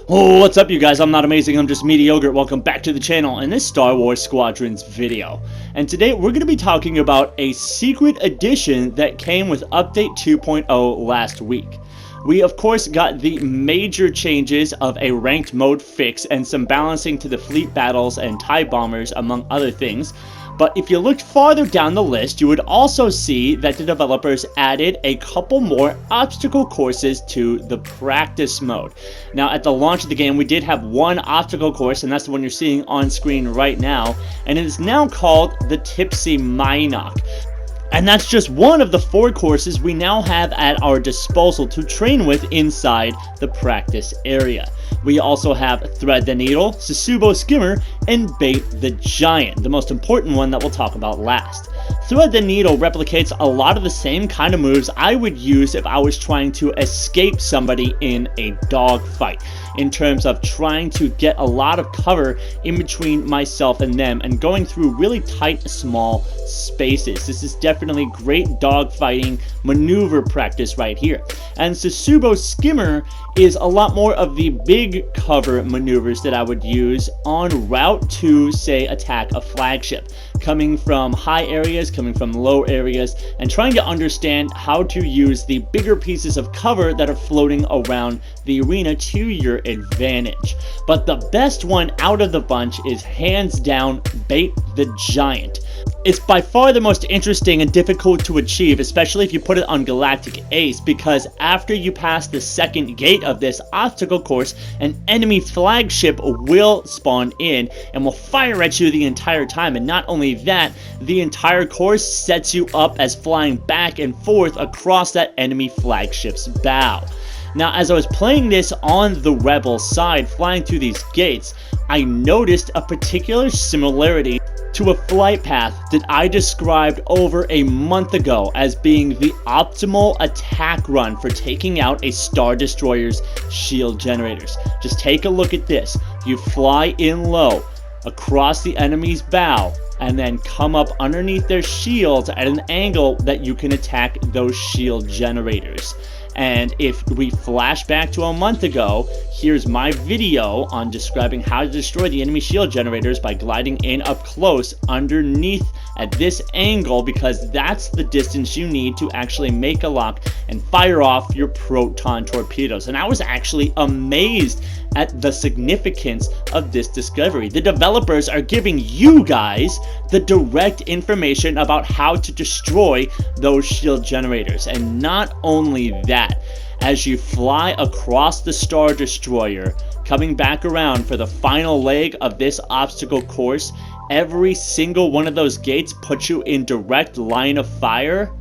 Oh, what's up you guys? I'm not amazing, I'm just mediocre. Welcome back to the channel in this Star Wars Squadrons video. And today we're going to be talking about a secret edition that came with Update 2.0 last week. We of course got the major changes of a ranked mode fix and some balancing to the fleet battles and TIE bombers among other things. But if you looked farther down the list, you would also see that the developers added a couple more obstacle courses to the practice mode. Now, at the launch of the game, we did have one obstacle course, and that's the one you're seeing on screen right now, and it is now called the Tipsy Minnock. And that's just one of the 4 courses we now have at our disposal to train with inside the practice area. We also have Thread the Needle, Sasubo Skimmer, and Bait the Giant, the most important one that we'll talk about last. Thread the Needle replicates a lot of the same kind of moves I would use if I was trying to escape somebody in a dogfight, in terms of trying to get a lot of cover in between myself and them and going through really tight, small spaces. This is definitely great dogfighting maneuver practice right here. And Sasubo Skimmer is a lot more of the big cover maneuvers that I would use en route to, say, attack a flagship. Coming from high areas, coming from low areas, and trying to understand how to use the bigger pieces of cover that are floating around the arena to your advantage. But the best one out of the bunch is hands down Bait the Giant. It's by far the most interesting and difficult to achieve, especially if you put it on Galactic Ace, because after you pass the second gate of this obstacle course, an enemy flagship will spawn in and will fire at you the entire time. And not only that, the entire course sets you up as flying back and forth across that enemy flagship's bow. Now, as I was playing this on the Rebel side, flying through these gates, I noticed a particular similarity to a flight path that I described over a month ago as being the optimal attack run for taking out a Star Destroyer's shield generators. Just take a look at this. You fly in low across the enemy's bow and then come up underneath their shields at an angle that you can attack those shield generators. And if we flash back to a month ago, here's my video on describing how to destroy the enemy shield generators by gliding in up close underneath at this angle, because that's the distance you need to actually make a lock and fire off your proton torpedoes. And I was actually amazed at the significance of this discovery. The developers are giving you guys the direct information about how to destroy those shield generators. And not only that, as you fly across the Star Destroyer, coming back around for the final leg of this obstacle course, every single one of those gates puts you in direct line of fire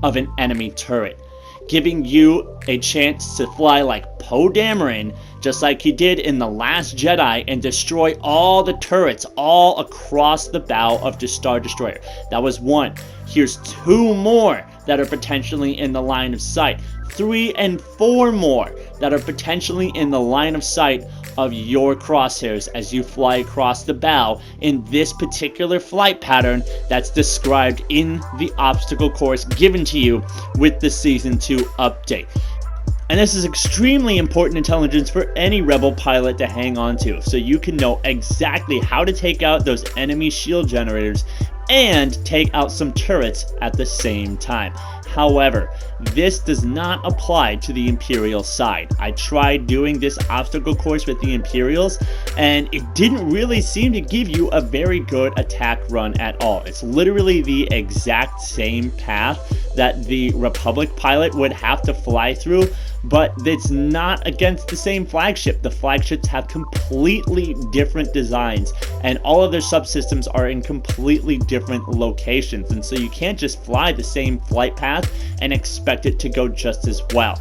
of an enemy turret, giving you a chance to fly like Poe Dameron, just like he did in The Last Jedi, and destroy all the turrets all across the bow of the Star Destroyer. That was one. Here's 2 more that are potentially in the line of sight. 3 and 4 more that are potentially in the line of sight of your crosshairs as you fly across the bow in this particular flight pattern that's described in the obstacle course given to you with the Season 2 update. And this is extremely important intelligence for any Rebel pilot to hang on to, so you can know exactly how to take out those enemy shield generators and take out some turrets at the same time. However, this does not apply to the Imperial side. I tried doing this obstacle course with the Imperials, and it didn't really seem to give you a very good attack run at all. It's literally the exact same path that the Republic pilot would have to fly through, but it's not against the same flagship. The flagships have completely different designs, and all of their subsystems are in completely different locations, and so you can't just fly the same flight path and expect it to go just as well.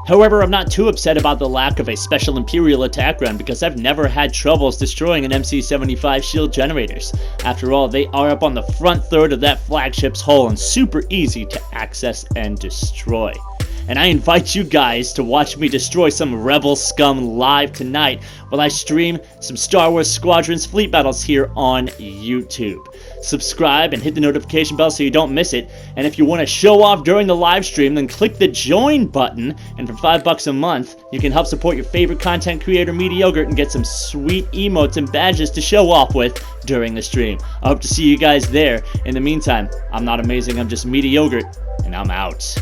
However, I'm not too upset about the lack of a special Imperial attack run, because I've never had troubles destroying an MC-75 shield generators. After all, they are up on the front third of that flagship's hull and super easy to access and destroy. And I invite you guys to watch me destroy some Rebel scum live tonight while I stream some Star Wars Squadrons fleet battles here on YouTube. subscribe, and hit the notification bell so you don't miss it. And if you want to show off during the live stream, then click the join button, and for $5 a month, you can help support your favorite content creator, Mediogre, and get some sweet emotes and badges to show off with during the stream. I hope to see you guys there. In the meantime, I'm not amazing, I'm just Mediogre, and I'm out.